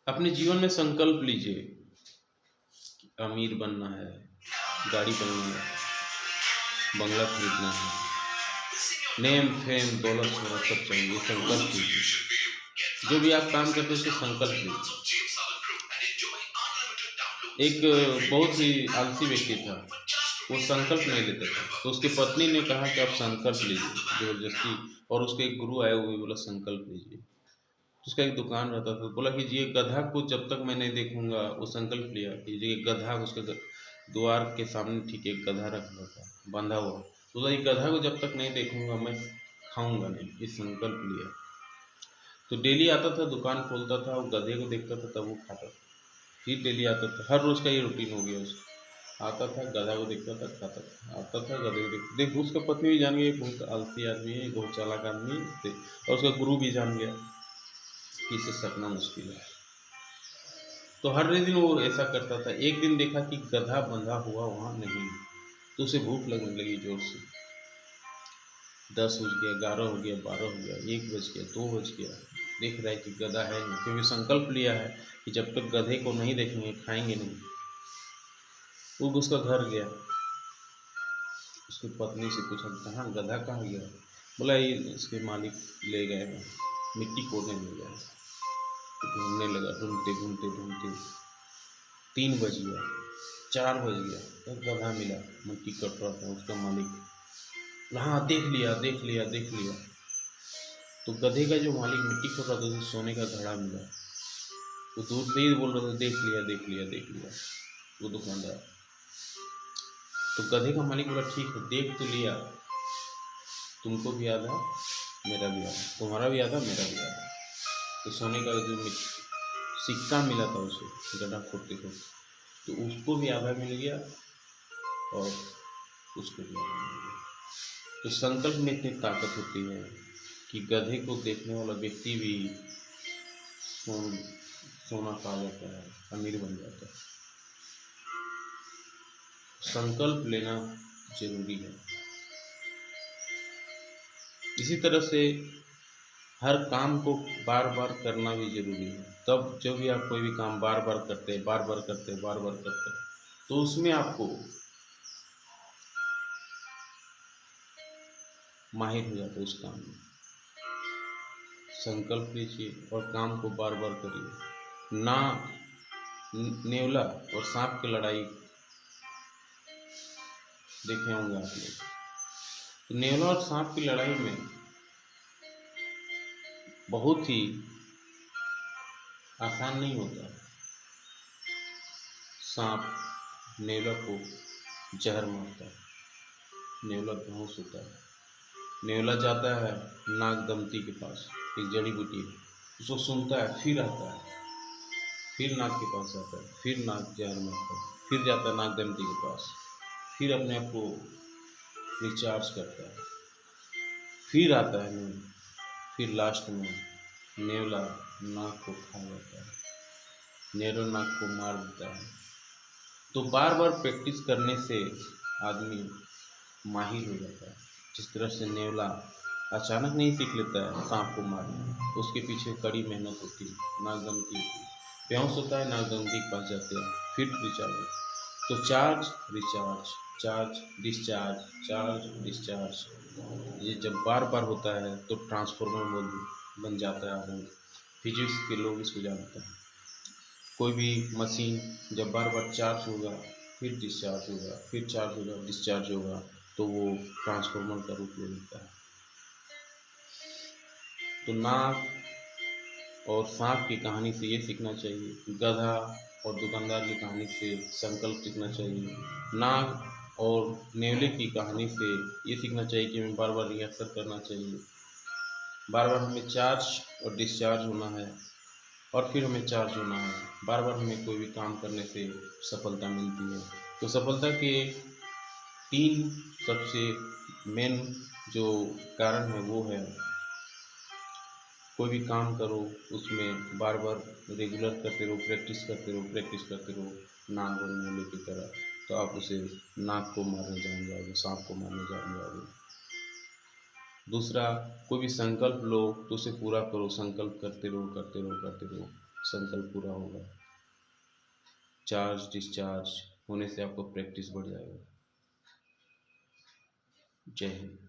अपने जीवन में संकल्प लीजिए कि अमीर बनना है, गाड़ी बनना है, बंगला खरीदना है, नेम फेम दौलत शोहरत सब चाहिए। ये संकल्प लीजिए। जो भी आप काम करते थे संकल्प लीजिए। एक बहुत ही आलसी व्यक्ति था, वो संकल्प नहीं लेता था, तो उसकी पत्नी ने कहा कि आप संकल्प लीजिए ज़बरदस्ती। और उसके एक गुरु आए हुए, बोला संकल्प लीजिए। तो उसका एक दुकान रहता था, बोला कि ये गधा को जब तक मैं नहीं देखूंगा, वो संकल्प लिया कि ये गधा उसके द्वार के सामने ठीक एक गधा रखा था बंधा हुआ। तो बोला ये गधा को जब तक नहीं देखूंगा मैं खाऊंगा नहीं, ये संकल्प लिया। तो डेली आता था, दुकान खोलता था, वो गधे को देखता था तब वो खाता था। फिर डेली आता था, हर रोज का ये रूटीन हो गया उसका। आता था, गधा को देखता था, खाता था, आता था, गधे को देखता। देख उसका पत्नी भी जान गई बहुत आलसी आदमी है, बहुत चालाक आदमी है। और उसका गुरु भी जान गया कि इसे सकना मुश्किल है। तो हर दिन वो ऐसा करता था। एक दिन देखा कि गधा बंधा हुआ वहां नहीं, तो उसे भूख लगने लगी जोर से। 10 बज गया, 11 हो गया, 12 हो गया, 1 बज गया, 2 बज गया। देख रहा है कि गधा है नहीं, क्योंकि संकल्प लिया है कि जब तक गधे को नहीं देखेंगे खाएंगे नहीं। वो उसका घर गया, उसकी पत्नी से पूछा कहाँ गधा कहाँ गया। बोला ये इसके मालिक ले गए हैं, मिट्टी कोड़ने ले गए। तो ढूंढने लगा, ढूंढते ढूंढते ढूंढते 3 बज गया, 4 बज गया, तब गधा मिला, मिट्टी कट रहा था। उसका मालिक, हाँ देख लिया देख लिया देख लिया। तो गधे का जो मालिक मिट्टी खोद रहा था, उसे सोने का घड़ा मिला। वो दूर से ही बोल रहा था देख लिया देख लिया देख लिया, वो दुकानदार। तो गधे का मालिक बोला ठीक है, देख तो लिया, तुमको भी आधा मेरा भी आधा, तुम्हारा भी आधा मेरा भी आधा। तो सोने का जो सिक्का मिला था उसे गड्ढा खोदते खोदते, तो उसको भी आधा मिल गया और उसको भी आधा मिल गया। तो संकल्प में इतनी ताकत होती है कि गधे को देखने वाला व्यक्ति भी सोना खा जाता है, अमीर बन जाता है। संकल्प लेना जरूरी है। इसी तरह से हर काम को बार बार करना भी जरूरी है। तब जब भी आप कोई भी काम बार बार करते हैं, बार बार करते हैं, बार बार करते हैं, तो उसमें आपको माहिर हो जाते हैं उस काम में। संकल्प लीजिए और काम को बार बार करिए। ना नेवला और सांप की लड़ाई देखे होंगे आप लोग। तो नेवला और सांप की लड़ाई में बहुत ही आसान नहीं होता है। सांप नेवला को जहर मारता है, नेवला बेहोश होता है। नेवला जाता है नागदमती के पास, एक जड़ी बूटी है, उसको सुनता है, फिर आता है, फिर नाग के पास आता है, फिर नाग जहर मारता है, फिर जाता है नागदमती के पास, फिर अपने आप को रिचार्ज करता है, फिर आता है नेवला, फिर लास्ट में नेवला नाग को खा जाता है, नेवला नाग को मार देता है। तो बार बार प्रैक्टिस करने से आदमी माहिर हो जाता है। जिस तरह से नेवला अचानक नहीं सीख लेता है सांप को मारना, तो उसके पीछे कड़ी मेहनत होती है, नागदमती होती है। बेहोश होता है, नागदमती के पास जाते हैं, फिर रिचार्ज। तो charge recharge, charge discharge, charge discharge, ये जब बार बार होता है तो ट्रांसफॉर्मर मोड बन जाता है आदमी। फिजिक्स के लोग इसको जानते हैं। कोई भी मशीन जब बार बार चार्ज होगा, फिर डिस्चार्ज होगा, फिर चार्ज होगा, डिस्चार्ज होगा, तो वो ट्रांसफॉर्मर का रूप ले लेता है। तो नाग और सांप की कहानी से ये सीखना चाहिए, गधा और दुकानदार की कहानी से संकल्प सीखना चाहिए, नाग और नेवले की कहानी से ये सीखना चाहिए कि हमें बार बार रिहर्सल करना चाहिए, बार बार हमें चार्ज और डिस्चार्ज होना है, और फिर हमें चार्ज होना है। बार बार हमें कोई भी काम करने से सफलता मिलती है। तो सफलता के 3 सबसे मेन जो कारण है वो है, कोई भी काम करो उसमें बार बार रेगुलर करते रहो, प्रैक्टिस करते रहो, प्रैक्टिस करते रहो, नाग और नेवले की तरह। तो आप उसे नाग को मारने जान जाओगे, सांप को मारने जान जाओगे। दूसरा, कोई भी संकल्प लो तो उसे पूरा करो, संकल्प करते रहो करते रहो करते रहो। संकल्प पूरा होगा। चार्ज डिस्चार्ज होने से आपको प्रैक्टिस बढ़ जाएगा। जय हिंद।